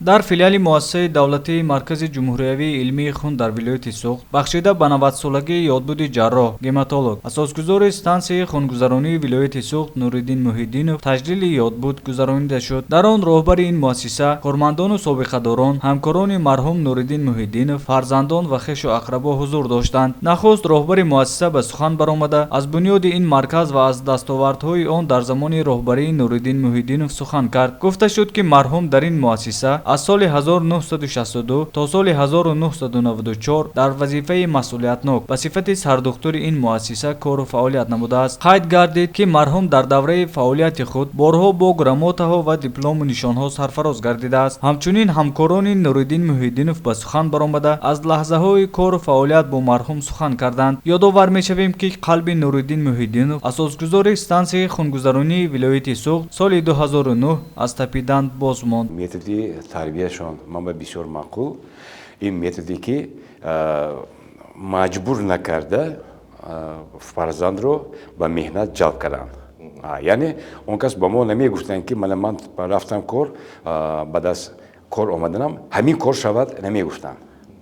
дар филиали муассисаи давлатии маркази ҷумҳуриявии илмии хун дар вилояти Суғд бахшида ба 90-солагии ёдбуди ҷарроҳ гематолог асосгузори стансияи хунгузаронии вилояти Суғд Нуриддин Муҳиддинов таҷлили ёдбуд гузаронида шуд. Дар он роҳбари ин муассиса, кормандону собиқадорон, ҳамкорони марҳум Нуриддин Муҳиддинов, фарзандон ва хешу ақрабо ҳузур доштанд. Нахуст роҳбари муассиса ба сухан баромада аз бунёди ин марказ ва аз дастовардҳои он дар замони роҳбарии Нуриддин Муҳиддинов сухан кард. Гуфта шуд ки марҳум дар ин муассиса аз соли 1962 то соли 1994 дар вазифаи масъулиятнок ба сифати сардухтури ин муассиса кору фаъолият намудааст. Қайд гардид ки марҳум дар давраи фаъолияти худ борҳо бо грамотаҳо ва диплому нишонҳо сарфароз гардидааст. Ҳамчунин ҳамкорони Нуриддин Муҳиддинов ба сухан баромада аз лаҳзаҳои кору фаъолият бо марҳум сухан карданд. Ёдовар мешавем ки қалби Нуриддин Муҳиддинов асосгузори стансияи хунгузаронии вилояти Суғд соли 2009 аз тапидан боз монд. Тарбияшон ман бисёр маъқул ин методе ки маҷбур накарда фарзандро ба меҳнат ҷалб карданд. Яъне он кас ба мо намегуфтанд ки ман рафтам кор ба даст кор омаданам ҳамин кор шавад намегуфтанд.